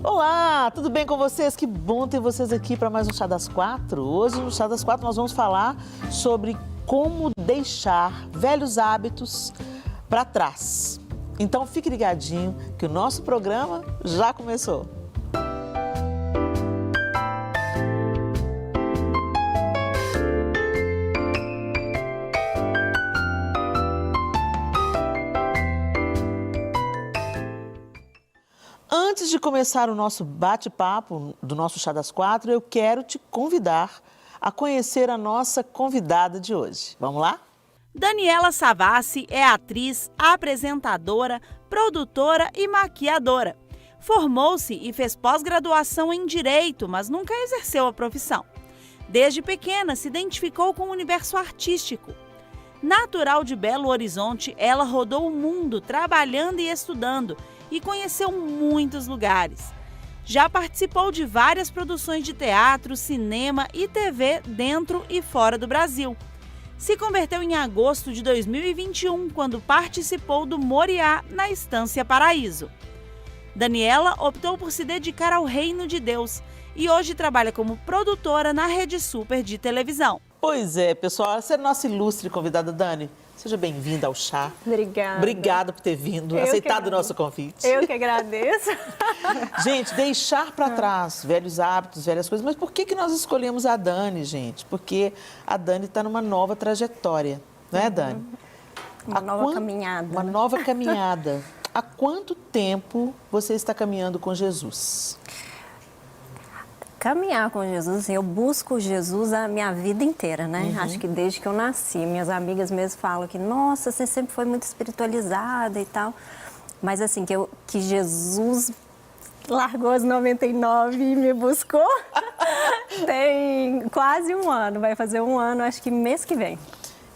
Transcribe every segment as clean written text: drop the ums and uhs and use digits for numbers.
Olá, tudo bem com vocês? Que bom ter vocês aqui para mais um Chá das Quatro. Hoje no Chá das Quatro nós vamos falar sobre como deixar velhos hábitos para trás. Então fique ligadinho que o nosso programa já começou. Antes de começar o nosso bate-papo do nosso Chá das Quatro, eu quero te convidar a conhecer a nossa convidada de hoje. Vamos lá? Daniela Savassi é atriz, apresentadora, produtora e maquiadora. Formou-se e fez pós-graduação em Direito, mas nunca exerceu a profissão. Desde pequena se identificou com o universo artístico. Natural de Belo Horizonte, ela rodou o mundo trabalhando e estudando e conheceu muitos lugares. Já participou de várias produções de teatro, cinema e TV dentro e fora do Brasil. Se converteu em agosto de 2021, quando participou do Moriá na Estância Paraíso. Daniela optou por se dedicar ao reino de Deus e hoje trabalha como produtora na Rede Super de televisão. Pois é, pessoal, essa é a nossa ilustre convidada, Dani. Seja bem-vinda ao chá. Obrigada. Obrigada por ter vindo, aceitado o nosso convite. Eu que agradeço. Gente, deixar para trás velhos hábitos, velhas coisas. Mas por que nós escolhemos a Dani, gente? Porque a Dani está numa nova trajetória, não é, Dani? Uma nova caminhada. Uma nova caminhada. Há quanto tempo você está caminhando com Jesus? Caminhar com Jesus, eu busco Jesus a minha vida inteira, né? Acho que desde que eu nasci. Minhas amigas mesmo falam que, nossa, você sempre foi muito espiritualizada e tal. Mas assim, que Jesus largou as 99 e me buscou, tem quase um ano. Vai fazer um ano, acho que mês que vem.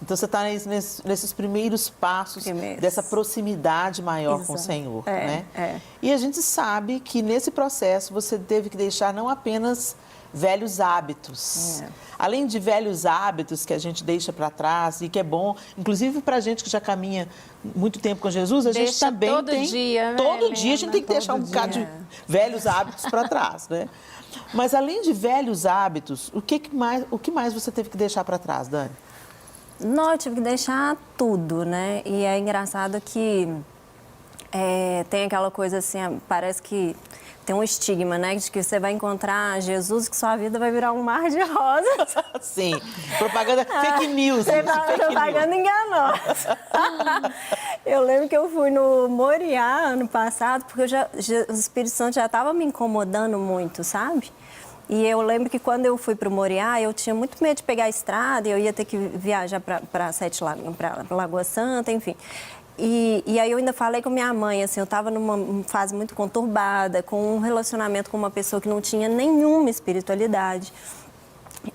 Então você está nesses primeiros passos dessa proximidade maior com o Senhor, né? E a gente sabe que nesse processo você teve que deixar não apenas velhos hábitos. Além de velhos hábitos que a gente deixa para trás e que é bom, inclusive para a gente que já caminha muito tempo com Jesus, a gente também todo tem... dia, né, todo Helena? dia a gente tem que deixar um bocado de velhos hábitos para trás, né? Mas além de velhos hábitos, o que mais você teve que deixar para trás, Dani? Não, eu tive que deixar tudo, né? E é engraçado que tem aquela coisa assim, parece que tem um estigma, né? De que você vai encontrar Jesus, que sua vida vai virar um mar de rosas. Sim, propaganda fake news. Propaganda enganosa. Eu lembro que eu fui no Moriá ano passado, porque o Espírito Santo já estava me incomodando muito, sabe? E eu lembro que quando eu fui para o Moriá, eu tinha muito medo de pegar a estrada, eu ia ter que viajar para Lagoa Santa, enfim. E aí eu ainda falei com minha mãe, assim, eu estava numa fase muito conturbada, com um relacionamento com uma pessoa que não tinha nenhuma espiritualidade.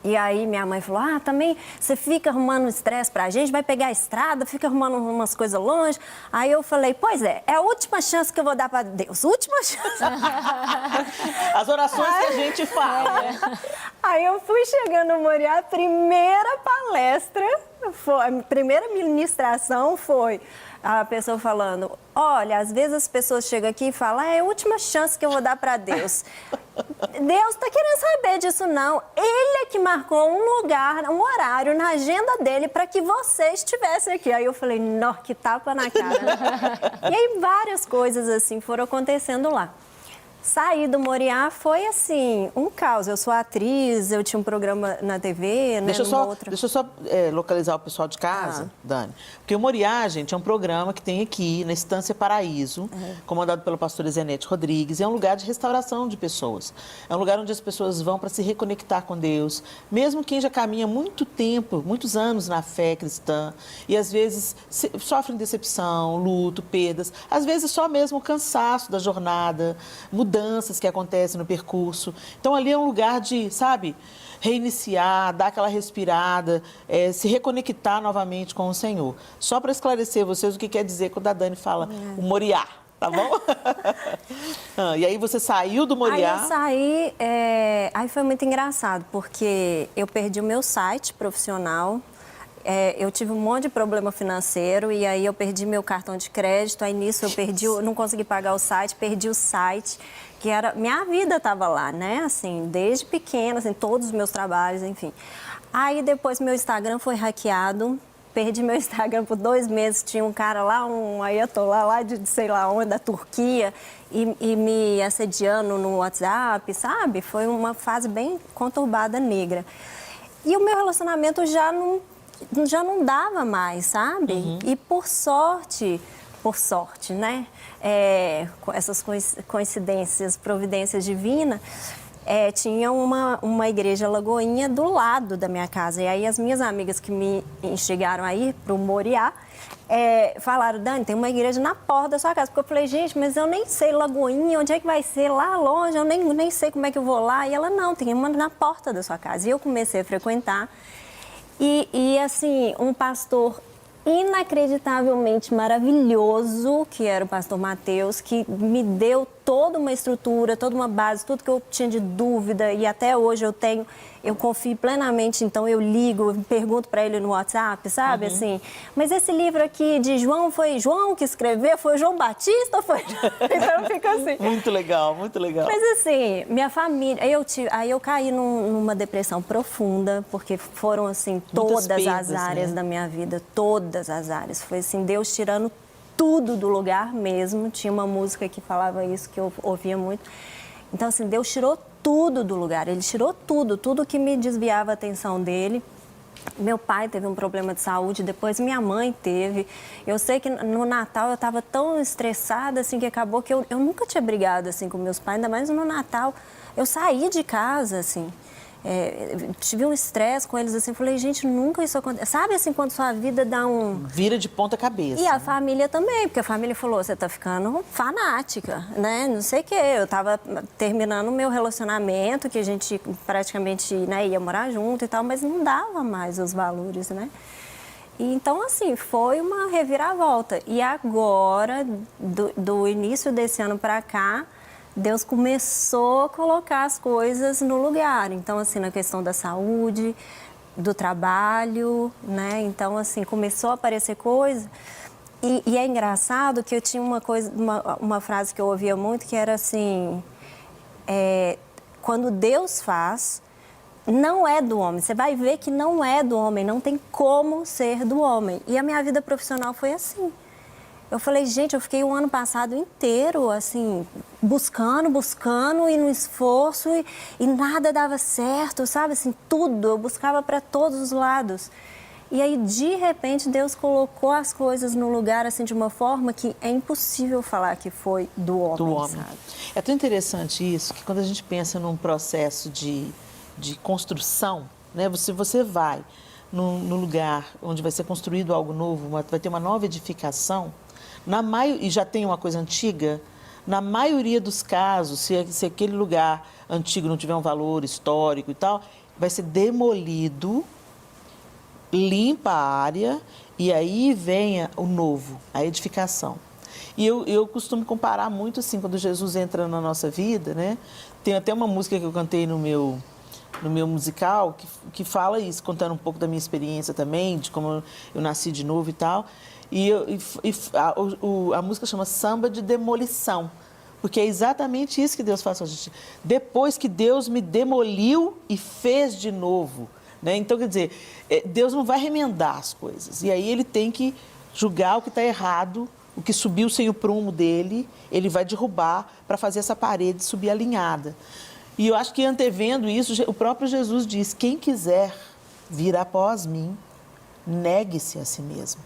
E aí minha mãe falou, também você fica arrumando estresse pra gente, vai pegar a estrada, fica arrumando umas coisas longe. Aí eu falei, pois é a última chance que eu vou dar pra Deus, última chance. As orações que a gente fala. Aí eu fui chegando no Moriá, a primeira palestra, a primeira ministração foi a pessoa falando, olha, às vezes as pessoas chegam aqui e falam, é a última chance que eu vou dar para Deus. Deus está querendo saber disso, não. Ele é que marcou um lugar, um horário na agenda dele para que você estivesse aqui. Aí eu falei, nó, que tapa na cara. E aí várias coisas assim foram acontecendo lá. Sair do Moriá foi, assim, um caos. Eu sou atriz, eu tinha um programa na TV, né? Deixa eu só localizar o pessoal de casa, Dani. Porque o Moriá, gente, é um programa que tem aqui na Estância Paraíso, comandado pelo pastor Zenete Rodrigues. É um lugar de restauração de pessoas. É um lugar onde as pessoas vão para se reconectar com Deus. Mesmo quem já caminha muito tempo, muitos anos na fé cristã, e às vezes sofrem decepção, luto, perdas. Às vezes só mesmo o cansaço da jornada, mudanças que acontecem no percurso. Então, ali é um lugar de, sabe, reiniciar, dar aquela respirada, se reconectar novamente com o Senhor. Só para esclarecer vocês o que quer dizer quando a Dani fala o Moriá, tá bom? E aí você saiu do Moriá? Aí eu saí, aí foi muito engraçado, porque eu perdi o meu site profissional. eu tive um monte de problema financeiro e aí eu perdi meu cartão de crédito, aí nisso eu perdi, não consegui pagar o site, perdi o site, que era, minha vida estava lá, né, assim, desde pequena, assim, todos os meus trabalhos, enfim. Aí depois meu Instagram foi hackeado, perdi meu Instagram por 2 meses, tinha um cara lá, um ayatollah lá de sei lá onde, da Turquia, e me assediando no WhatsApp, sabe? Foi uma fase bem conturbada, negra. E o meu relacionamento já não dava mais, sabe? E por sorte, né? Com essas coincidências, providência divina, tinha uma igreja Lagoinha do lado da minha casa. E aí as minhas amigas que me instigaram a ir para o Moriá, falaram, Dani, tem uma igreja na porta da sua casa. Porque eu falei, gente, mas eu nem sei Lagoinha, onde é que vai ser? Lá longe, eu nem sei como é que eu vou lá. E ela, não, tem uma na porta da sua casa. E eu comecei a frequentar. E assim, um pastor inacreditavelmente maravilhoso, que era o pastor Mateus, que me deu toda uma estrutura, toda uma base, tudo que eu tinha de dúvida e até hoje eu confio plenamente, então eu ligo, pergunto para ele no WhatsApp, sabe, assim, mas esse livro aqui de João, foi João que escreveu, foi João Batista, foi... Então eu fico assim. Muito legal, muito legal. Mas assim, minha família, aí eu caí numa depressão profunda, porque foram assim, todas as áreas da minha vida, todas as áreas, foi assim, Deus tirando tudo do lugar mesmo. Tinha uma música que falava isso, que eu ouvia muito. Então, assim, Deus tirou tudo do lugar. Ele tirou tudo que me desviava a atenção dele. Meu pai teve um problema de saúde, depois minha mãe teve. Eu sei que no Natal eu estava tão estressada, assim, que acabou que eu nunca tinha brigado, assim, com meus pais, ainda mais no Natal. Eu saí de casa, assim... tive um estresse com eles, assim, falei, gente, nunca isso acontece. Sabe, assim, quando sua vida dá vira de ponta cabeça. E a família também, porque a família falou, você tá ficando fanática, né, não sei o quê. Eu tava terminando o meu relacionamento, que a gente praticamente, né, ia morar junto e tal, mas não dava mais os valores, né. E, então, assim, foi uma reviravolta. E agora, do início desse ano pra cá, Deus começou a colocar as coisas no lugar. Então, assim, na questão da saúde, do trabalho, né? Então, assim, começou a aparecer coisa. E é engraçado que eu tinha uma frase que eu ouvia muito, que era assim, quando Deus faz, não é do homem. Você vai ver que não é do homem, não tem como ser do homem. E a minha vida profissional foi assim. Eu falei, gente, eu fiquei o ano passado inteiro, assim, buscando e no esforço e nada dava certo, sabe? Assim, tudo, eu buscava para todos os lados. E aí, de repente, Deus colocou as coisas no lugar, assim, de uma forma que é impossível falar que foi do homem, sabe? É tão interessante isso, que quando a gente pensa num processo de construção, né? Você vai no lugar onde vai ser construído algo novo, vai ter uma nova edificação, e já tem uma coisa antiga, na maioria dos casos, se aquele lugar antigo não tiver um valor histórico e tal, vai ser demolido, limpa a área e aí venha o novo, a edificação. E eu costumo comparar muito assim, quando Jesus entra na nossa vida, né? Tem até uma música que eu cantei no meu musical que fala isso, contando um pouco da minha experiência também, de como eu nasci de novo e tal. E a música chama Samba de Demolição, porque é exatamente isso que Deus faz com a gente. Depois que Deus me demoliu e fez de novo, né? Então, quer dizer, Deus não vai remendar as coisas. E aí ele tem que julgar o que está errado, o que subiu sem o prumo dele, ele vai derrubar para fazer essa parede subir alinhada. E eu acho que antevendo isso, o próprio Jesus diz, quem quiser vir após mim, negue-se a si mesmo.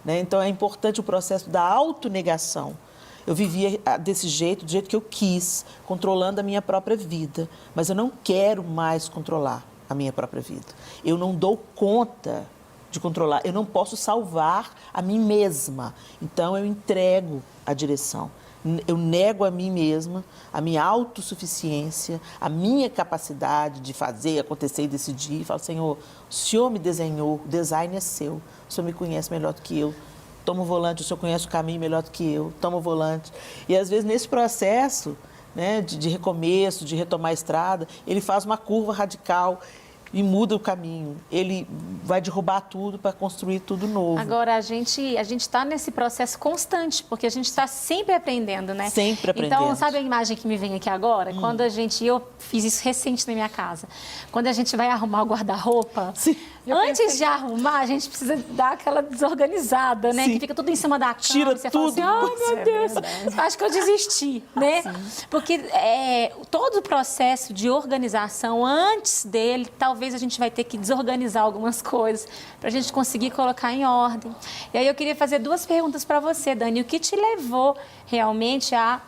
Né? Então, é importante o processo da autonegação. Eu vivia desse jeito, do jeito que eu quis, controlando a minha própria vida. Mas eu não quero mais controlar a minha própria vida. Eu não dou conta de controlar. Eu não posso salvar a mim mesma. Então, eu entrego a direção. Eu nego a mim mesma, a minha autossuficiência, a minha capacidade de fazer, acontecer e decidir. E falo, Senhor, o Senhor me desenhou, o design é seu, o Senhor me conhece melhor do que eu. Toma o volante, o Senhor conhece o caminho melhor do que eu, toma o volante. E às vezes nesse processo, né, de recomeço, de retomar a estrada, ele faz uma curva radical e muda o caminho. Ele vai derrubar tudo para construir tudo novo. Agora, a gente está nesse processo constante, porque a gente está sempre aprendendo, né? Sempre aprendendo. Então, sabe a imagem que me vem aqui agora? Quando eu fiz isso recente na minha casa, quando a gente vai arrumar o guarda-roupa, antes de arrumar, a gente precisa dar aquela desorganizada, né? Sim. Que fica tudo em cima da cama. Tira e você tudo. fala assim, ai, meu Deus, acho que eu desisti, né? Porque todo o processo de organização, antes dele, talvez a gente vai ter que desorganizar algumas coisas para a gente conseguir colocar em ordem. E aí eu queria fazer 2 perguntas para você, Dani. O que te levou realmente a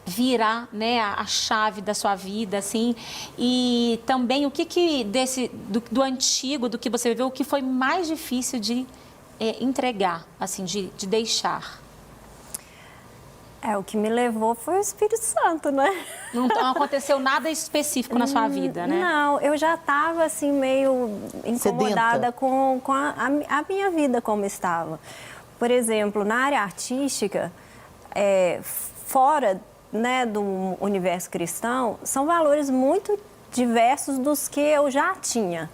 virar, né, a chave da sua vida, assim, e também o que do antigo, do que você viveu, o que foi mais difícil de entregar, assim, de deixar? O que me levou foi o Espírito Santo, né? Não aconteceu nada específico na sua vida, né? Não, eu já estava assim meio incomodada com a minha vida como estava. Por exemplo, na área artística, fora, né, do universo cristão, são valores muito diversos dos que eu já tinha.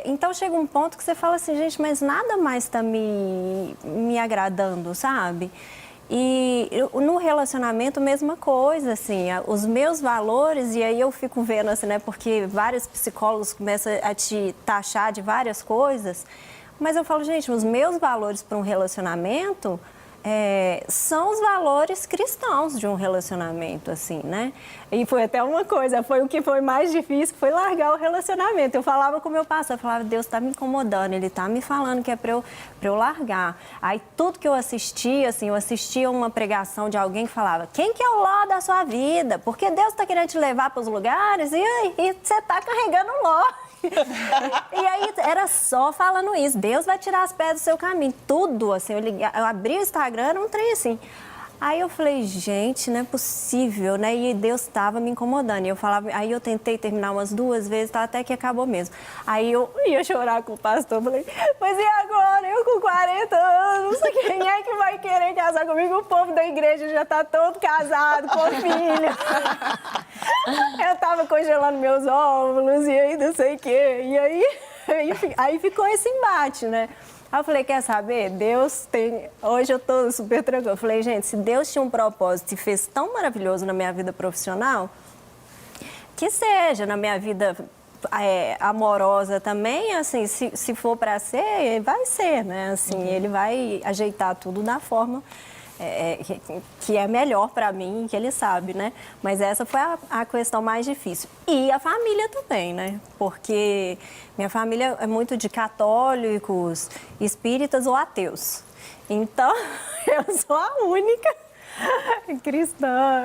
Então chega um ponto que você fala assim, gente, mas nada mais está me agradando, sabe? E no relacionamento, mesma coisa, assim, os meus valores, e aí eu fico vendo, assim, né, porque vários psicólogos começam a te taxar de várias coisas, mas eu falo, gente, os meus valores para um relacionamento são os valores cristãos de um relacionamento, assim, né? E foi até uma coisa, foi o que foi mais difícil, foi largar o relacionamento. Eu falava com o meu pastor, eu falava, Deus está me incomodando, Ele está me falando que é para eu largar. Aí tudo que eu assistia, assim, eu assistia uma pregação de alguém que falava, quem que é o Ló da sua vida? Porque Deus está querendo te levar para os lugares e você está carregando o Ló. E aí era só falando isso, Deus vai tirar as pedras do seu caminho, tudo assim, eu abri o Instagram, era um trem assim. Aí eu falei, gente, não é possível, né? E Deus estava me incomodando. E eu falava, aí eu tentei terminar umas 2 vezes, tá, até que acabou mesmo. Aí eu ia chorar com o pastor, falei, mas e agora? Eu com 40 anos, quem é que vai querer casar comigo? O povo da igreja já tá todo casado, com filho. Eu tava congelando meus óvulos e aí não sei o quê. E aí ficou esse embate, né? Aí eu falei, quer saber? Deus tem... Hoje eu tô super tranquila. Eu falei, gente, se Deus tinha um propósito e fez tão maravilhoso na minha vida profissional, que seja na minha vida amorosa também, assim, se for para ser, vai ser, né? Assim, Ele vai ajeitar tudo da forma que é melhor para mim, que Ele sabe, né? Mas essa foi a questão mais difícil. E a família também, né? Porque minha família é muito de católicos, espíritas ou ateus. Então, eu sou a única cristã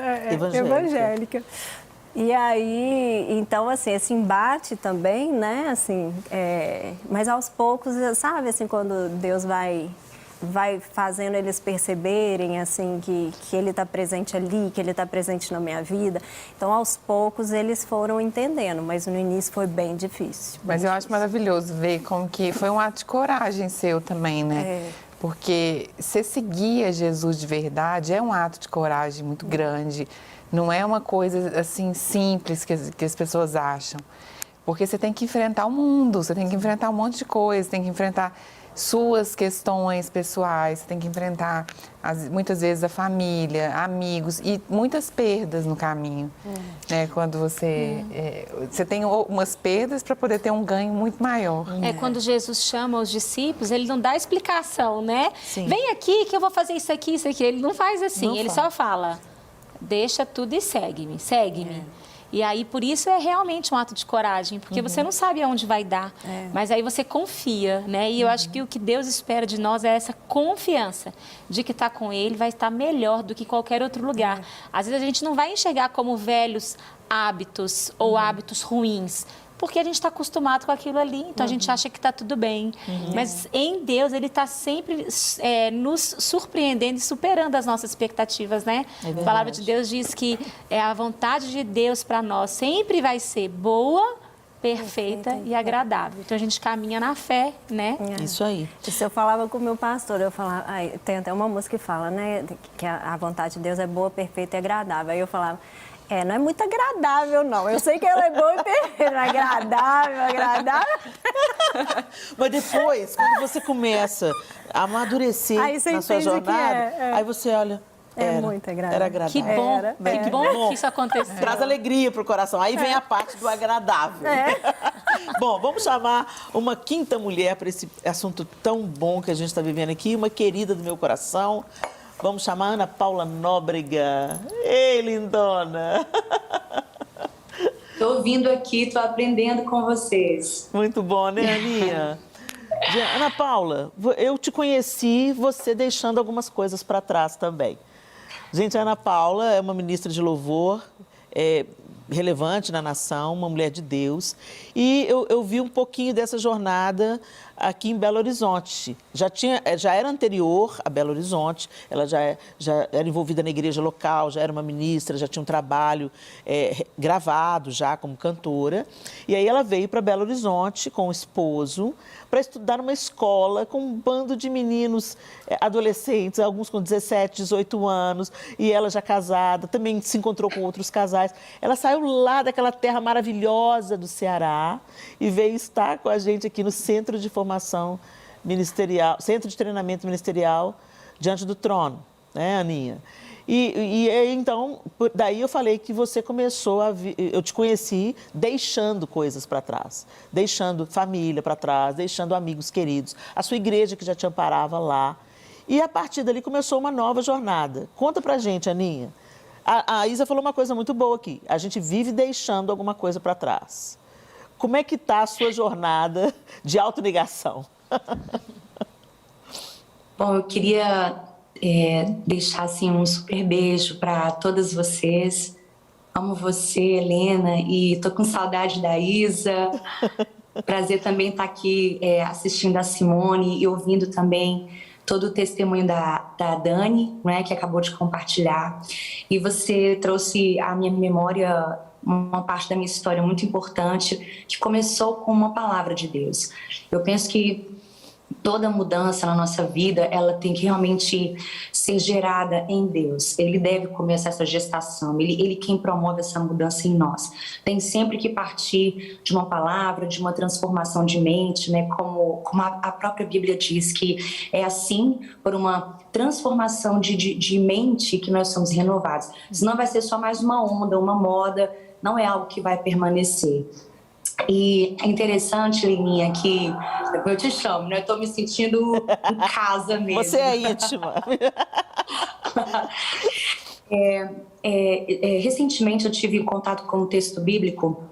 evangélica. E aí, então, assim, esse embate também, né? Assim, mas aos poucos, sabe, assim, quando Deus vai fazendo eles perceberem, assim, que Ele está presente ali, que Ele está presente na minha vida. Então, aos poucos, eles foram entendendo, mas no início foi bem difícil. Mas eu acho maravilhoso ver como que foi um ato de coragem seu também, né? Porque você seguir a Jesus de verdade é um ato de coragem muito grande. Não é uma coisa, assim, simples que as pessoas acham. Porque você tem que enfrentar o mundo, você tem que enfrentar um monte de coisa, tem que enfrentar suas questões pessoais, você tem que enfrentar, muitas vezes, a família, amigos e muitas perdas no caminho. Né? Quando você tem umas perdas para poder ter um ganho muito maior. Quando Jesus chama os discípulos, Ele não dá explicação, né? Sim. Vem aqui que eu vou fazer isso aqui, isso aqui. Ele não faz assim, Não Ele fala. só fala, deixa tudo e segue-me, segue-me. E aí, por isso, é realmente um ato de coragem, porque você não sabe aonde vai dar, mas aí você confia, né? E eu acho que o que Deus espera de nós é essa confiança de que está com Ele vai estar melhor do que qualquer outro lugar. Às vezes a gente não vai enxergar como velhos hábitos ou hábitos ruins, porque a gente está acostumado com aquilo ali, então a gente acha que está tudo bem. Mas em Deus, Ele está sempre nos surpreendendo e superando as nossas expectativas, né? A palavra de Deus diz que a vontade de Deus para nós sempre vai ser boa, perfeita e agradável. Então a gente caminha na fé, né? Isso aí. Isso eu falava com o meu pastor, eu falava, tem até uma música que fala, né, que a vontade de Deus é boa, perfeita e agradável. Aí eu falava, Não é muito agradável, não. Eu sei que ela é boa e perfeita, agradável. Mas depois, quando você começa a amadurecer Aí você na sua entende que jornada, aí você olha... muito agradável. Era agradável. Que bom, que bom que isso aconteceu. Traz alegria pro coração. Aí vem a parte do agradável. Bom, vamos chamar uma quinta mulher para esse assunto tão bom que a gente está vivendo aqui, uma querida do meu coração. Vamos chamar Ana Paula Nóbrega. Ei, lindona! Estou ouvindo aqui, estou aprendendo com vocês. Muito bom, né, Aninha? Ana Paula, eu te conheci você deixando algumas coisas para trás também. Gente, a Ana Paula é uma ministra de louvor, relevante na nação, uma mulher de Deus. E eu vi um pouquinho dessa jornada aqui em Belo Horizonte. Já era anterior a Belo Horizonte, ela já era envolvida na igreja local, já era uma ministra, já tinha um trabalho gravado já como cantora. E aí ela veio para Belo Horizonte com o esposo para estudar numa escola com um bando de meninos adolescentes, alguns com 17, 18 anos, e ela já casada, também se encontrou com outros casais. Ela saiu lá daquela terra maravilhosa do Ceará e veio estar com a gente aqui no Centro de Formação Ministerial, Centro de Treinamento Ministerial, Diante do Trono, né, Aninha? E então, daí eu falei que você começou eu te conheci deixando coisas para trás, deixando família para trás, deixando amigos queridos, a sua igreja que já te amparava lá. E a partir dali começou uma nova jornada. Conta pra gente, Aninha. A Isa falou uma coisa muito boa aqui, a gente vive deixando alguma coisa para trás. Como é que está a sua jornada de autonegação? Bom, eu queria deixar assim, um super beijo para todas vocês. Amo você, Helena, e tô com saudade da Isa. Prazer também estar aqui assistindo a Simone e ouvindo também todo o testemunho da Dani, né, que acabou de compartilhar. E você trouxe à minha memória uma parte da minha história muito importante, que começou com uma palavra de Deus. Eu penso que toda mudança na nossa vida, ela tem que realmente ser gerada em Deus. Ele deve começar essa gestação, ele quem promove essa mudança em nós. Tem sempre que partir de uma palavra, de uma transformação de mente, né? Como a própria Bíblia diz, que é assim, por uma transformação de mente que nós somos renovados. Senão vai ser só mais uma onda, uma moda, não é algo que vai permanecer. E é interessante, Leninha, que eu te chamo, né? Eu tô me sentindo em casa mesmo. Você é íntima. Recentemente eu tive contato com um texto bíblico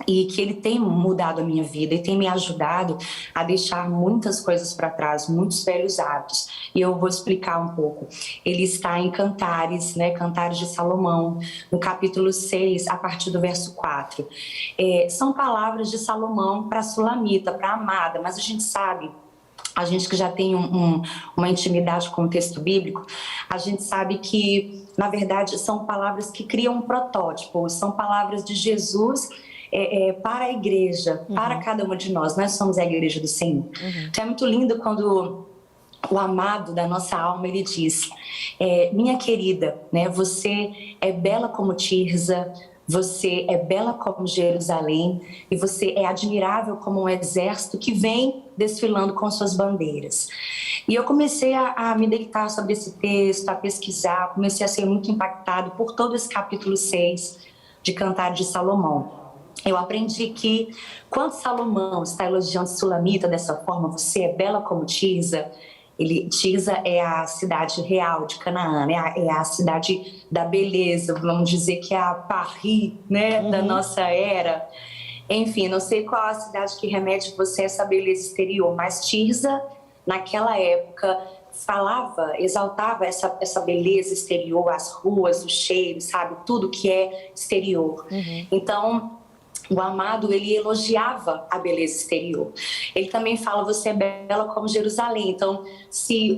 e que ele tem mudado a minha vida e tem me ajudado a deixar muitas coisas para trás, muitos velhos hábitos. E eu vou explicar um pouco. Ele está em Cantares, né? Cantares de Salomão, no capítulo 6, a partir do verso 4. São palavras de Salomão para a Sulamita, para a amada, mas a gente sabe, a gente que já tem uma intimidade com o texto bíblico, a gente sabe que, na verdade, são palavras que criam um protótipo, são palavras de Jesus para a igreja, para cada uma de nós. Nós somos a igreja do Senhor. Então é muito lindo quando o amado da nossa alma, ele diz, minha querida, né, você é bela como Tirza, você é bela como Jerusalém e você é admirável como um exército que vem desfilando com suas bandeiras. E eu comecei a me deitar sobre esse texto, a pesquisar, comecei a ser muito impactado por todo esse capítulo 6 de Cantares de Salomão. Eu aprendi que quando Salomão está elogiando Sulamita dessa forma, você é bela como Tirza. Tirza é a cidade real de Canaã, né? É a cidade da beleza, vamos dizer que é a Paris, né? Da nossa era. Enfim, não sei qual a cidade que remete você a essa beleza exterior, mas Tirza, naquela época, exaltava essa beleza exterior, as ruas, os cheiros, sabe? Tudo que é exterior. Então, o amado, ele elogiava a beleza exterior. Ele também fala, você é bela como Jerusalém. Então, se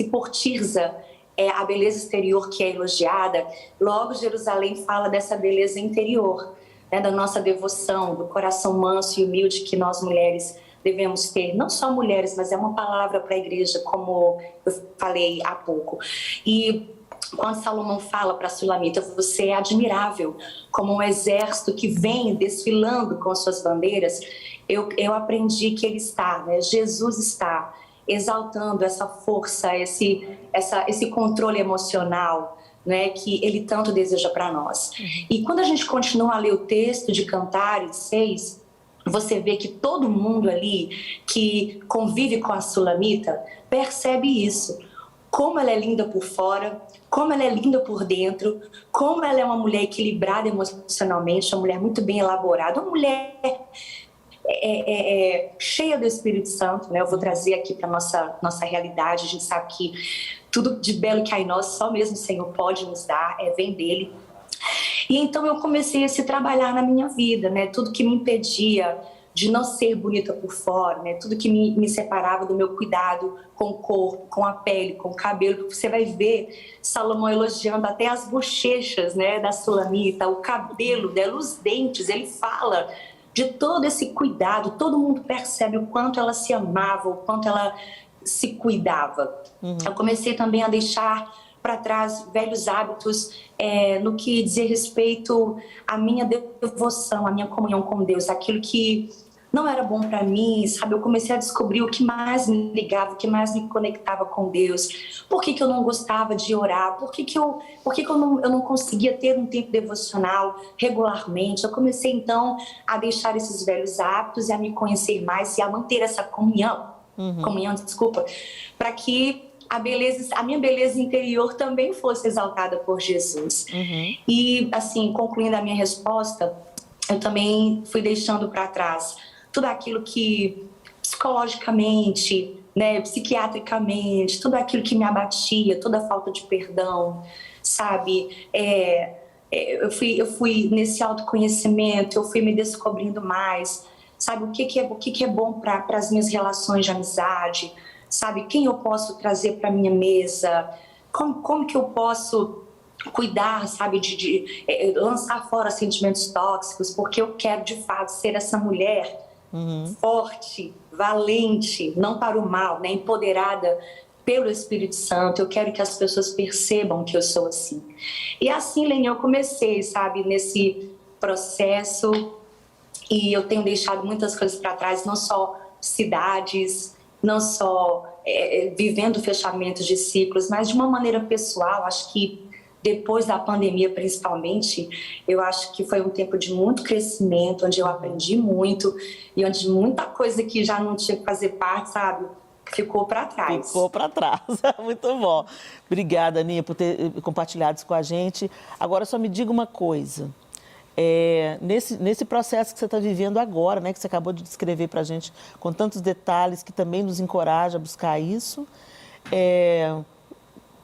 por Tirza é a beleza exterior que é elogiada, logo Jerusalém fala dessa beleza interior, né, da nossa devoção, do coração manso e humilde que nós mulheres devemos ter. Não só mulheres, mas é uma palavra para a igreja, como eu falei há pouco. E quando Salomão fala para a Sulamita, você é admirável, como um exército que vem desfilando com suas bandeiras, eu aprendi que ele está, né? Jesus está exaltando essa força, esse controle emocional, né, que ele tanto deseja para nós. E quando a gente continua a ler o texto de Cantares 6, você vê que todo mundo ali que convive com a Sulamita percebe isso. Como ela é linda por fora, como ela é linda por dentro, como ela é uma mulher equilibrada emocionalmente, uma mulher muito bem elaborada, uma mulher cheia do Espírito Santo, né? Eu vou trazer aqui para nossa realidade. A gente sabe que tudo de belo que há em nós, só mesmo o Senhor pode nos dar, vem dele. E então eu comecei a se trabalhar na minha vida, né? Tudo que me impedia de não ser bonita por fora, né? Tudo que me separava do meu cuidado com o corpo, com a pele, com o cabelo, porque você vai ver Salomão elogiando até as bochechas, né, da Sulamita, o cabelo dela, os dentes, ele fala de todo esse cuidado, todo mundo percebe o quanto ela se amava, o quanto ela se cuidava. Eu comecei também a deixar para trás velhos hábitos no que diz respeito à minha devoção, à minha comunhão com Deus, aquilo que não era bom para mim, sabe? Eu comecei a descobrir o que mais me ligava, o que mais me conectava com Deus. Por que eu não gostava de orar? Por que eu não conseguia ter um tempo devocional regularmente? Eu comecei, então, a deixar esses velhos hábitos e a me conhecer mais e a manter essa comunhão, para que a minha beleza interior também fosse exaltada por Jesus. E, assim, concluindo a minha resposta, eu também fui deixando para trás tudo aquilo que psicologicamente, né, psiquiatricamente, tudo aquilo que me abatia, toda a falta de perdão, sabe? Eu fui nesse autoconhecimento, eu fui me descobrindo mais, sabe? O que é bom para as minhas relações de amizade, sabe? Quem eu posso trazer para minha mesa, como que eu posso cuidar, sabe, de lançar fora sentimentos tóxicos, porque eu quero de fato ser essa mulher forte, valente, não para o mal, né, empoderada pelo Espírito Santo. Eu quero que as pessoas percebam que eu sou assim. E assim, Lene, eu comecei, sabe, nesse processo, e eu tenho deixado muitas coisas para trás, não só cidades, não só vivendo fechamentos de ciclos, mas de uma maneira pessoal. Acho que depois da pandemia, principalmente, eu acho que foi um tempo de muito crescimento, onde eu aprendi muito e onde muita coisa que já não tinha que fazer parte, sabe, ficou para trás. Ficou para trás. Muito bom. Obrigada, Aninha, por ter compartilhado isso com a gente. Agora, só me diga uma coisa. Nesse processo que você está vivendo agora, né, que você acabou de descrever para a gente com tantos detalhes, que também nos encoraja a buscar isso,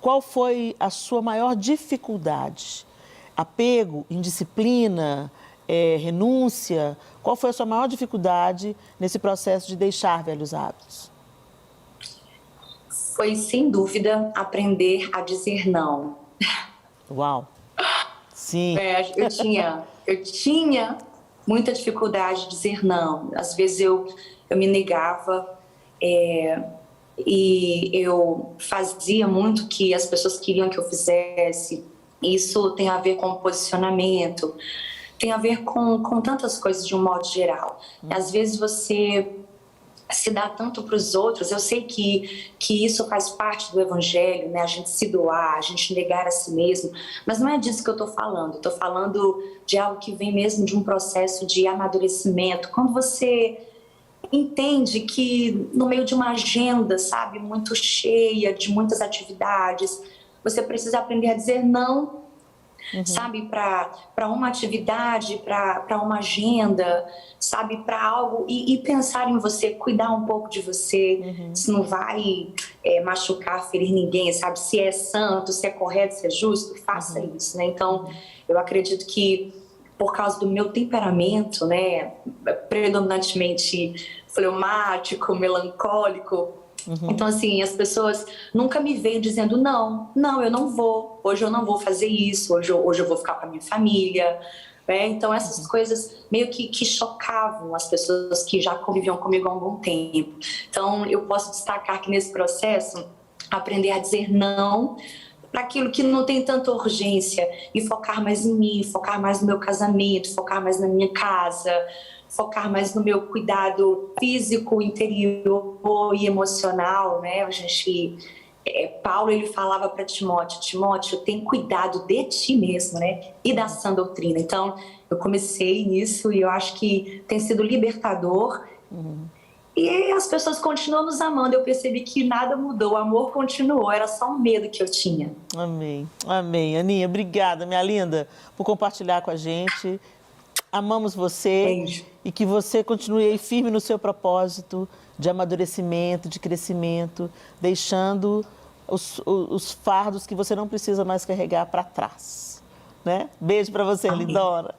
qual foi a sua maior dificuldade? Apego, indisciplina, renúncia? Qual foi a sua maior dificuldade nesse processo de deixar velhos hábitos? Foi, sem dúvida, aprender a dizer não. Uau! Sim. Eu tinha muita dificuldade de dizer não. Às vezes eu me negava e eu fazia muito que as pessoas queriam que eu fizesse. Isso tem a ver com posicionamento, tem a ver com tantas coisas de um modo geral. Às vezes você se dá tanto para os outros. Eu sei que isso faz parte do Evangelho, né? A gente se doar, a gente negar a si mesmo, mas não é disso que eu estou falando. Estou falando de algo que vem mesmo de um processo de amadurecimento. Quando você entende que no meio de uma agenda, sabe, muito cheia, de muitas atividades, você precisa aprender a dizer não, sabe, para uma atividade, para uma agenda, sabe, para algo, e pensar em você, cuidar um pouco de você, se não vai machucar, ferir ninguém, sabe, se é santo, se é correto, se é justo, faça isso, né? Então, eu acredito que por causa do meu temperamento, né, predominantemente fleumático, melancólico, então, assim, as pessoas nunca me veem dizendo não, eu não vou, hoje eu não vou fazer isso, hoje eu vou ficar com a minha família, né? Então, essas coisas meio que chocavam as pessoas que já conviviam comigo há um bom tempo. Então, eu posso destacar que nesse processo, aprender a dizer não para aquilo que não tem tanta urgência e focar mais em mim, focar mais no meu casamento, focar mais na minha casa, focar mais no meu cuidado físico, interior e emocional, né? Paulo, ele falava para Timóteo, tem cuidado de ti mesmo, né? E da sã doutrina. Então, eu comecei nisso e eu acho que tem sido libertador. E as pessoas continuam nos amando. Eu percebi que nada mudou, o amor continuou, era só um medo que eu tinha. Amém, amém. Aninha, obrigada, minha linda, por compartilhar com a gente. Amamos você. Beijo. E que você continue aí firme no seu propósito de amadurecimento, de crescimento, deixando os fardos que você não precisa mais carregar para trás, né? Beijo para você, amém. lindona.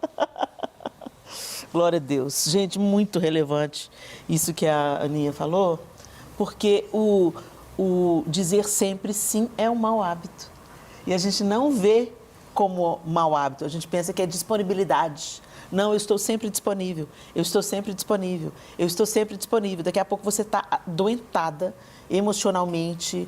Glória a Deus. Gente, muito relevante isso que a Aninha falou, porque o dizer sempre sim é um mau hábito. E a gente não vê como mau hábito, a gente pensa que é disponibilidade. Não, eu estou sempre disponível, eu estou sempre disponível, eu estou sempre disponível. Daqui a pouco você está doentada emocionalmente,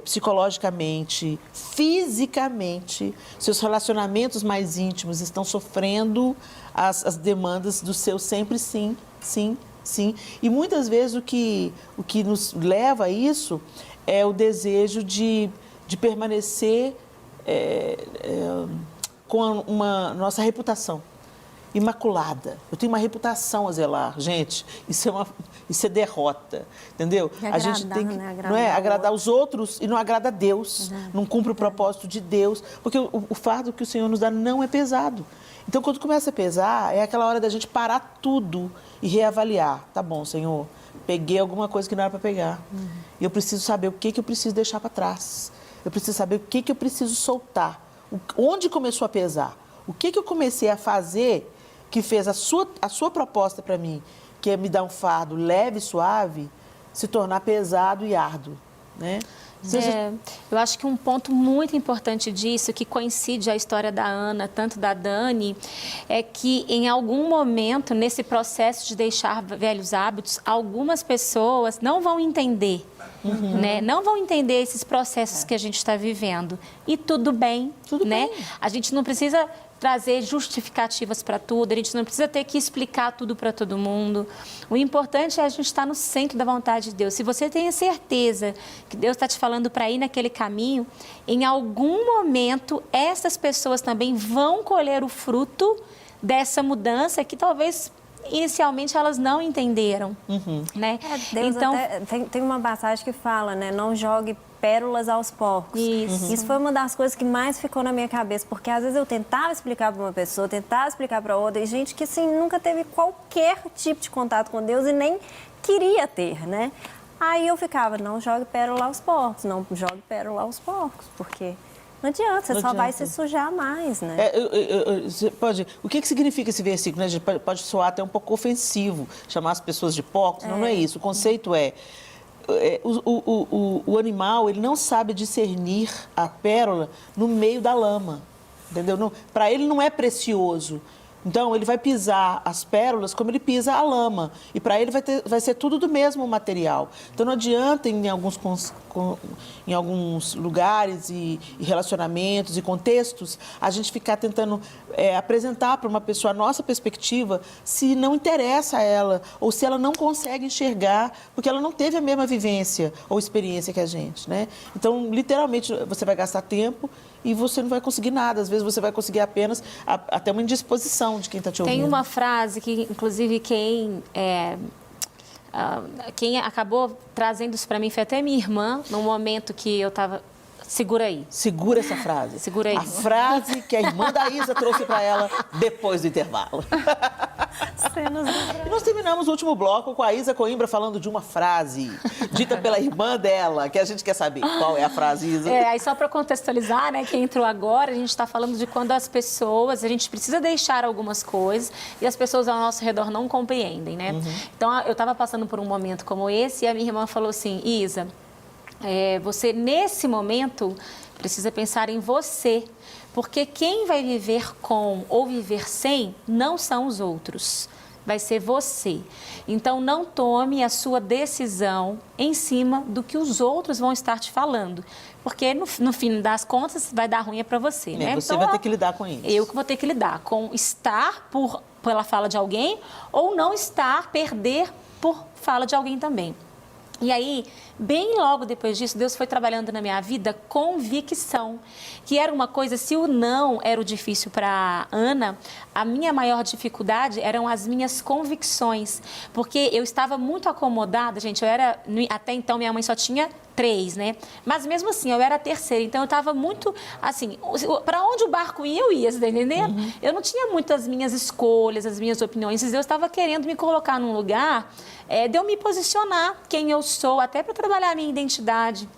psicologicamente, fisicamente. Seus relacionamentos mais íntimos estão sofrendo as demandas do seu sempre sim, sim, sim. E muitas vezes o que nos leva a isso é o desejo de permanecer com uma nossa reputação imaculada. Eu tenho uma reputação a zelar. Gente, isso é derrota, entendeu? E a gente tem que né? não é agradar os outros e não agrada a Deus, não cumpre o propósito de Deus, porque o fardo que o Senhor nos dá não é pesado. Então, quando começa a pesar, é aquela hora da gente parar tudo e reavaliar. Tá bom, Senhor, peguei alguma coisa que não era para pegar. E eu preciso saber o que eu preciso deixar para trás. Eu preciso saber o que eu preciso soltar. Onde começou a pesar? O que eu comecei a fazer que fez a sua proposta para mim, que é me dar um fardo leve e suave, se tornar pesado e árduo, né? Eu acho que um ponto muito importante disso, que coincide a história da Ana, tanto da Dani, é que em algum momento, nesse processo de deixar velhos hábitos, algumas pessoas não vão entender, né? Não vão entender esses processos que a gente está vivendo. E tudo bem, né? A gente não precisa trazer justificativas para tudo, a gente não precisa ter que explicar tudo para todo mundo. O importante é a gente estar no centro da vontade de Deus. Se você tem a certeza que Deus está te falando para ir naquele caminho, em algum momento essas pessoas também vão colher o fruto dessa mudança que talvez inicialmente elas não entenderam, né? Deus então tem uma passagem que fala, né? Não jogue pérolas aos porcos. Isso foi uma das coisas que mais ficou na minha cabeça, porque às vezes eu tentava explicar para uma pessoa, tentava explicar para outra, e gente que assim nunca teve qualquer tipo de contato com Deus e nem queria ter, né? Aí eu ficava, não jogue pérola aos porcos, não jogue pérola aos porcos, porque não adianta, você só vai se sujar mais, né? O que significa esse versículo? Né? Pode soar até um pouco ofensivo, chamar as pessoas de porcos, não é isso. O conceito o animal, ele não sabe discernir a pérola no meio da lama, entendeu? Para ele não é precioso. Então, ele vai pisar as pérolas como ele pisa a lama. E para ele vai ser tudo do mesmo material. Então, não adianta em alguns lugares e relacionamentos e contextos a gente ficar tentando apresentar para uma pessoa a nossa perspectiva se não interessa a ela ou se ela não consegue enxergar porque ela não teve a mesma vivência ou experiência que a gente, né? Então, literalmente, você vai gastar tempo e você não vai conseguir nada. Às vezes você vai conseguir apenas até uma indisposição de quem está te ouvindo. Tem uma frase que, inclusive, quem acabou trazendo isso para mim foi até minha irmã, num momento que eu estava... Segura aí. Segura essa frase. Segura aí. A frase que a irmã da Isa trouxe para ela depois do intervalo. E nós terminamos o último bloco com a Isa Coimbra falando de uma frase dita pela irmã dela, que a gente quer saber qual é a frase, Isa. Aí só para contextualizar, né, quem entrou agora, a gente está falando de quando as pessoas, a gente precisa deixar algumas coisas e as pessoas ao nosso redor não compreendem, né? Então, eu estava passando por um momento como esse e a minha irmã falou assim, Isa, você, nesse momento, precisa pensar em você, porque quem vai viver com ou viver sem não são os outros, vai ser você. Então, não tome a sua decisão em cima do que os outros vão estar te falando. Porque, no fim das contas, vai dar ruim para você, né? Você então, vai ter que lidar com isso. Eu que vou ter que lidar com estar pela fala de alguém ou não estar, perder por fala de alguém também. E aí, bem logo depois disso, Deus foi trabalhando na minha vida convicção, que era uma coisa, se o não era o difícil para Ana, a minha maior dificuldade eram as minhas convicções, porque eu estava muito acomodada, gente, até então minha mãe só tinha 3, né? Mas mesmo assim, eu era a terceira, então eu estava muito, assim, para onde o barco ia, eu ia, você tá entendendo? Eu não tinha muitas minhas escolhas, as minhas opiniões, Deus estava querendo me colocar num lugar de eu me posicionar quem eu sou, até para trabalhar a minha identidade.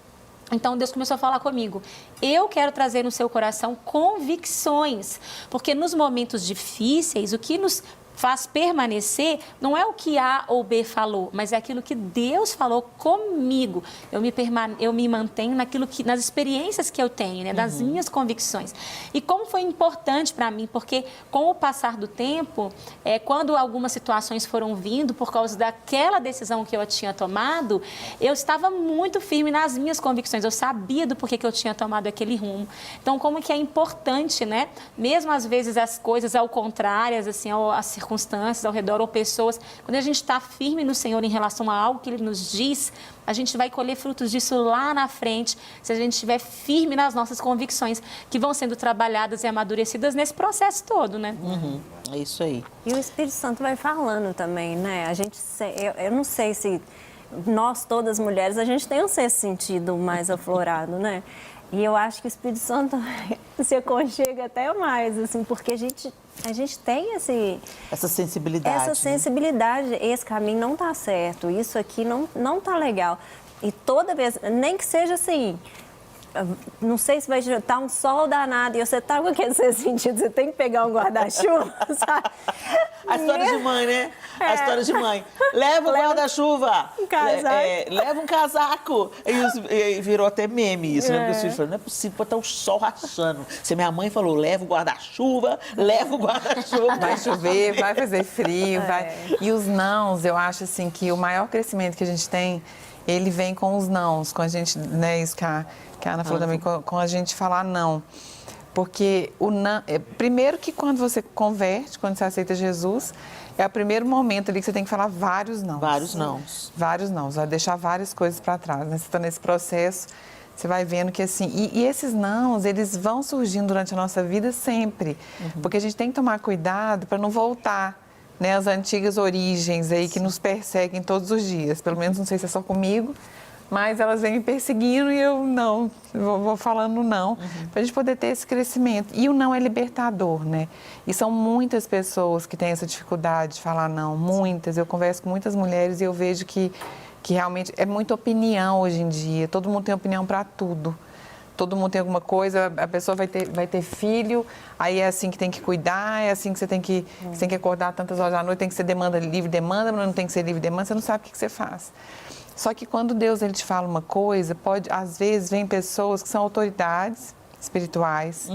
Então, Deus começou a falar comigo. Eu quero trazer no seu coração convicções, porque nos momentos difíceis, o que nos faz permanecer não é o que A ou B falou, mas é aquilo que Deus falou comigo. Eu me mantenho nas experiências que eu tenho, né, das minhas convicções. E como foi importante para mim, porque com o passar do tempo, quando algumas situações foram vindo por causa daquela decisão que eu tinha tomado, eu estava muito firme nas minhas convicções. Eu sabia do porquê que eu tinha tomado aquele rumo. Então, como que é importante, né? Mesmo às vezes as coisas ao contrárias, assim, as circunstâncias ao redor ou pessoas, quando a gente está firme no Senhor em relação a algo que Ele nos diz, a gente vai colher frutos disso lá na frente, se a gente estiver firme nas nossas convicções, que vão sendo trabalhadas e amadurecidas nesse processo todo, né? É isso aí. E o Espírito Santo vai falando também, né? Eu não sei se nós, todas mulheres, a gente tem um sentido mais aflorado, né? E eu acho que o Espírito Santo se aconchega até mais, assim, porque a gente tem essa sensibilidade. Essa sensibilidade, né? Esse caminho não tá certo, isso aqui não tá legal. E toda vez, nem que seja assim, não sei se vai estar um sol danado e você tá com aquele sentido, você tem que pegar um guarda-chuva, sabe? A história de mãe, né? A história de mãe. Leva o guarda-chuva. Um casaco. Leva um casaco. E virou até meme isso, né? Porque os filhos falaram, não é possível, pode estar o sol rachando. Se minha mãe falou, leva o guarda-chuva, leva o guarda-chuva. Vai chover, vai fazer frio, vai... E os nãos, eu acho assim que o maior crescimento que a gente tem, ele vem com os nãos, com a gente, né, isso que a Ana falou também, com a gente falar não. Porque o não, primeiro que quando você converte, quando você aceita Jesus, é o primeiro momento ali que você tem que falar vários não. Vários nãos. Vários nãos, vai deixar várias coisas para trás, né? Você está nesse processo, você vai vendo que assim... E esses nãos, eles vão surgindo durante a nossa vida sempre. Porque a gente tem que tomar cuidado para não voltar, né, às antigas origens aí que nos perseguem todos os dias. Pelo menos, não sei se é só comigo, mas elas vêm me perseguindo e eu não, vou falando não, para a gente poder ter esse crescimento. E o não é libertador, né? E são muitas pessoas que têm essa dificuldade de falar não, muitas. Eu converso com muitas mulheres e eu vejo que realmente é muita opinião hoje em dia, todo mundo tem opinião para tudo. Todo mundo tem alguma coisa, a pessoa vai ter filho, aí é assim que tem que cuidar, é assim que você tem que acordar tantas horas da noite, tem que ser livre demanda, mas não tem que ser livre demanda, você não sabe o que você faz. Só que quando Deus ele te fala uma coisa, às vezes vem pessoas que são autoridades espirituais,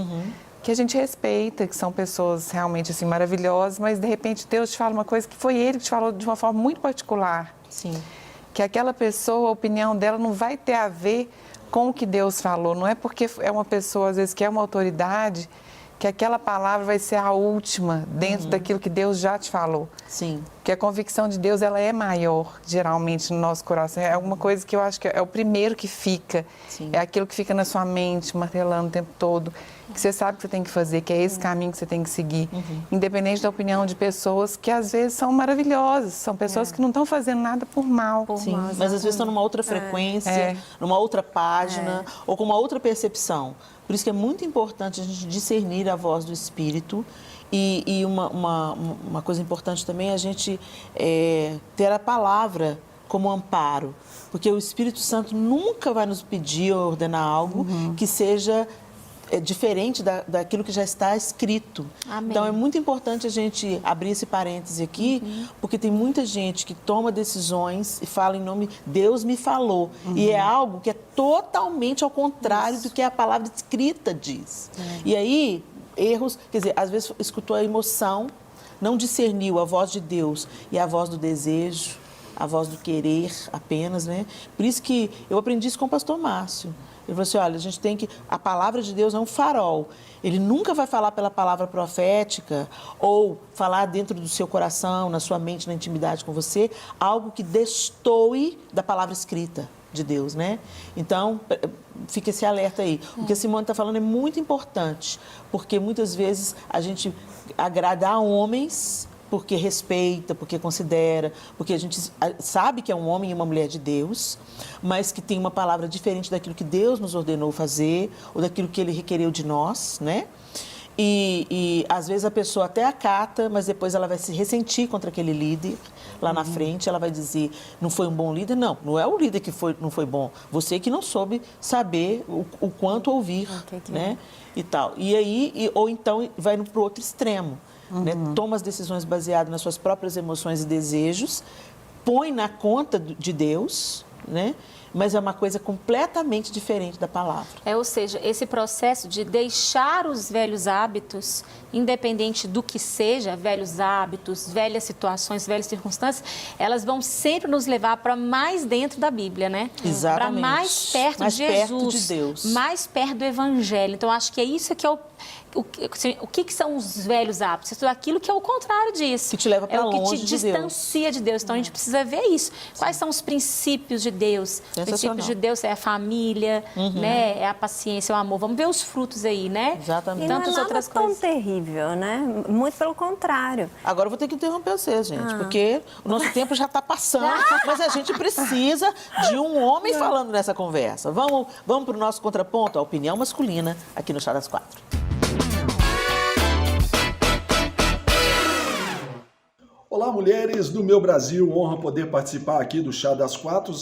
que a gente respeita, que são pessoas realmente assim maravilhosas, mas de repente Deus te fala uma coisa que foi Ele que te falou de uma forma muito particular. Sim. Que aquela pessoa, a opinião dela não vai ter a ver com o que Deus falou. Não é porque é uma pessoa, às vezes, que é uma autoridade, que aquela palavra vai ser a última dentro daquilo que Deus já te falou. Sim. Porque a convicção de Deus, ela é maior, geralmente, no nosso coração. É alguma coisa que eu acho que é o primeiro que fica. Sim. É aquilo que fica na sua mente, martelando o tempo todo. Que você sabe que você tem que fazer, que é esse caminho que você tem que seguir. Independente da opinião de pessoas que, às vezes, são maravilhosas. São pessoas que não estão fazendo nada por mal. Sim, mas às vezes estão numa outra frequência, numa outra página ou com uma outra percepção. Por isso que é muito importante a gente discernir a voz do Espírito e uma coisa importante também é a gente ter a palavra como amparo. Porque o Espírito Santo nunca vai nos pedir ou ordenar algo que seja diferente daquilo que já está escrito. Amém. Então, é muito importante a gente abrir esse parêntese aqui, porque tem muita gente que toma decisões e fala em nome Deus me falou. E é algo que é totalmente ao contrário do que a palavra escrita diz. E aí, erros, quer dizer, às vezes escutou a emoção não discerniu a voz de Deus e a voz do desejo, a voz do querer apenas, né? Por isso que eu aprendi isso com o pastor Márcio. Ele falou assim, olha, a gente tem que... A palavra de Deus é um farol. Ele nunca vai falar pela palavra profética ou falar dentro do seu coração, na sua mente, na intimidade com você, algo que destoe da palavra escrita de Deus, né? Então, fica esse alerta aí. O que a Simone está falando é muito importante, porque muitas vezes a gente agrada a homens porque respeita, porque considera, porque a gente sabe que é um homem e uma mulher de Deus, mas que tem uma palavra diferente daquilo que Deus nos ordenou fazer ou daquilo que Ele requereu de nós, né? E às vezes a pessoa até acata, mas depois ela vai se ressentir contra aquele líder. Lá na frente ela vai dizer, não foi um bom líder? Não, não é o líder que não foi bom. Você que não soube saber o quanto ouvir, né? E tal. E aí, ou então vai para o outro extremo. Né? Toma as decisões baseadas nas suas próprias emoções e desejos, põe na conta de Deus, né? Mas é uma coisa completamente diferente da palavra. Ou seja, esse processo de deixar os velhos hábitos, independente do que seja, velhos hábitos, velhas situações, velhas circunstâncias, elas vão sempre nos levar para mais dentro da Bíblia, né? Exatamente. Para mais perto de Jesus, perto de Deus. mais perto do Evangelho. Então, acho que é isso que é o que são os velhos hábitos? Tudo aquilo que é o contrário disso. Que te leva para longe de Deus. É o que te distancia de Deus. Então, a gente precisa ver isso. Quais são os princípios de Deus? Os princípios de Deus é a família, né? É a paciência, é o amor. Vamos ver os frutos aí, né? Exatamente. E não é nada tão terrível, né? Muito pelo contrário. Agora eu vou ter que interromper vocês, gente, porque o nosso tempo já está passando, mas a gente precisa de um homem falando nessa conversa. Vamos para o nosso contraponto, a opinião masculina, aqui no Chá das Quatro. Olá, mulheres do meu Brasil, honra poder participar aqui do Chá das Quatro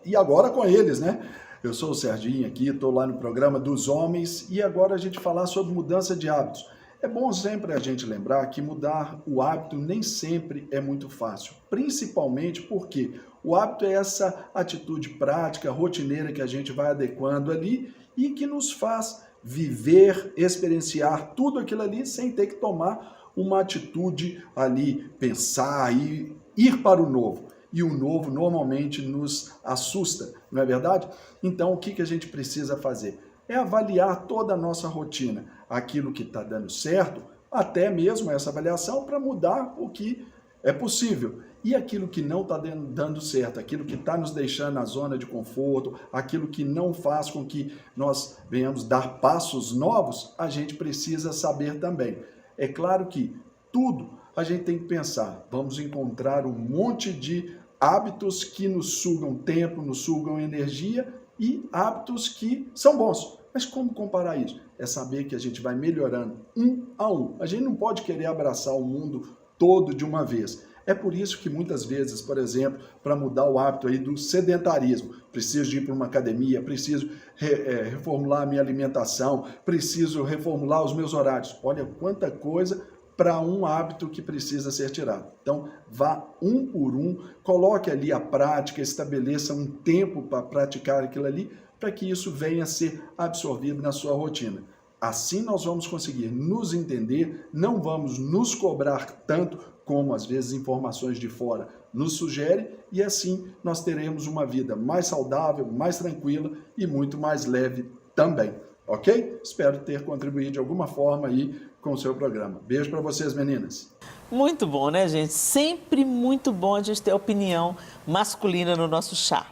e agora com eles, né? Eu sou o Serginho aqui, estou lá no programa dos homens e agora a gente falar sobre mudança de hábitos. É bom sempre a gente lembrar que mudar o hábito nem sempre é muito fácil, principalmente porque o hábito é essa atitude prática, rotineira que a gente vai adequando ali e que nos faz viver, experienciar tudo aquilo ali sem ter que tomar uma atitude ali, pensar e ir para o novo. E o novo normalmente nos assusta, não é verdade? Então, o que a gente precisa fazer? É avaliar toda a nossa rotina, aquilo que está dando certo, até mesmo essa avaliação para mudar o que é possível. E aquilo que não está dando certo, aquilo que está nos deixando na zona de conforto, aquilo que não faz com que nós venhamos dar passos novos, a gente precisa saber também. É claro que tudo a gente tem que pensar. Vamos encontrar um monte de hábitos que nos sugam tempo, nos sugam energia e hábitos que são bons. Mas como comparar isso? É saber que a gente vai melhorando um a um. A gente não pode querer abraçar o mundo todo de uma vez. É por isso que muitas vezes, por exemplo, para mudar o hábito aí do sedentarismo, preciso de ir para uma academia, preciso reformular a minha alimentação, preciso reformular os meus horários. Olha quanta coisa para um hábito que precisa ser tirado. Então, vá um por um, coloque ali a prática, estabeleça um tempo para praticar aquilo ali, para que isso venha a ser absorvido na sua rotina. Assim nós vamos conseguir nos entender, não vamos nos cobrar tanto como às vezes informações de fora nos sugerem, e assim nós teremos uma vida mais saudável, mais tranquila e muito mais leve também, ok? Espero ter contribuído de alguma forma aí com o seu programa. Beijo para vocês, meninas. Muito bom, né, gente? Sempre muito bom a gente ter opinião masculina no nosso chá.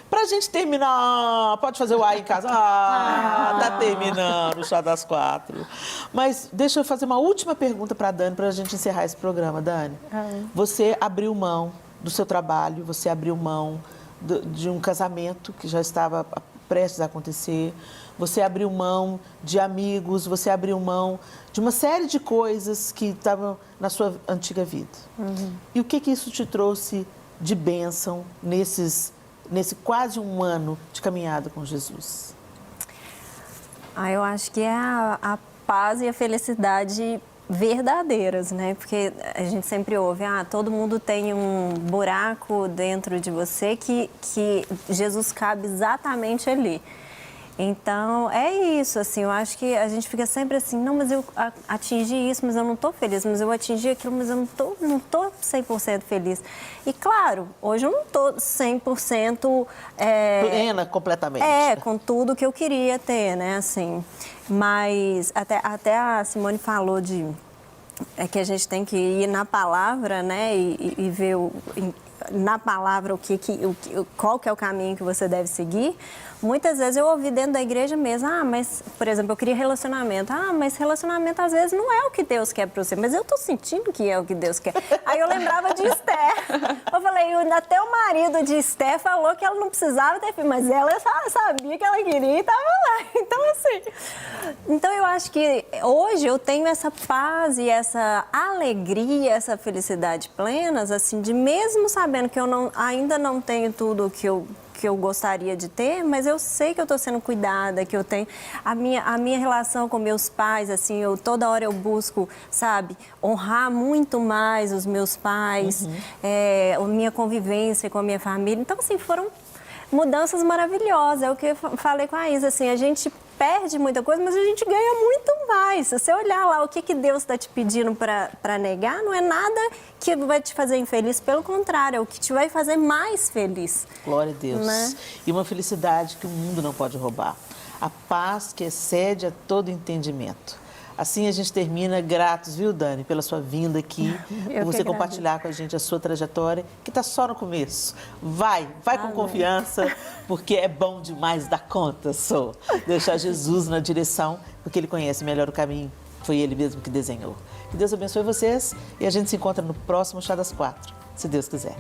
Pra gente terminar, pode fazer o ai em casa. Tá terminando o Chá das Quatro. Mas deixa eu fazer uma última pergunta para a Dani, para a gente encerrar esse programa. Dani, você abriu mão do seu trabalho, você abriu mão de um casamento que já estava prestes a acontecer, você abriu mão de amigos, você abriu mão de uma série de coisas que estavam na sua antiga vida. E o que isso te trouxe de bênção nesse quase um ano de caminhada com Jesus? Eu acho que é a paz e a felicidade verdadeiras, né? Porque a gente sempre ouve, todo mundo tem um buraco dentro de você que Jesus cabe exatamente ali. Então, é isso, assim, eu acho que a gente fica sempre assim, não, mas eu atingi isso, mas eu não tô feliz, mas eu atingi aquilo, mas eu não tô 100% feliz. E, claro, hoje eu não tô 100%... Plena completamente. com tudo que eu queria ter, né, assim. Mas até a Simone falou que a gente tem que ir na palavra, né, e ver na palavra qual que é o caminho que você deve seguir. Muitas vezes eu ouvi dentro da igreja mesmo, mas, por exemplo, eu queria relacionamento. Mas relacionamento às vezes não é o que Deus quer para você, mas eu tô sentindo que é o que Deus quer. Aí eu lembrava de Esther. Eu falei, até o marido de Esther falou que ela não precisava ter filho, mas ela sabia que ela queria e estava lá. Então, assim, eu acho que hoje eu tenho essa paz e essa alegria, essa felicidade plenas, assim, de mesmo sabendo que eu ainda não tenho tudo que eu gostaria de ter, mas eu sei que eu estou sendo cuidada, que eu tenho a minha relação com meus pais, assim, toda hora eu busco, sabe, honrar muito mais os meus pais, a minha convivência com a minha família. Então, assim, foram mudanças maravilhosas. É o que eu falei com a Isa, assim, a gente perde muita coisa, mas a gente ganha muito mais. Se você olhar lá o que Deus está te pedindo para negar, não é nada que vai te fazer infeliz, pelo contrário, é o que te vai fazer mais feliz. Glória a Deus. Né? E uma felicidade que o mundo não pode roubar. A paz que excede a todo entendimento. Assim a gente termina gratos, viu, Dani, pela sua vinda aqui, por você compartilhar com a gente a sua trajetória, que está só no começo. Vai com confiança, porque é bom demais dar conta, deixar Jesus na direção, porque Ele conhece melhor o caminho. Foi Ele mesmo que desenhou. Que Deus abençoe vocês e a gente se encontra no próximo Chá das 4, se Deus quiser.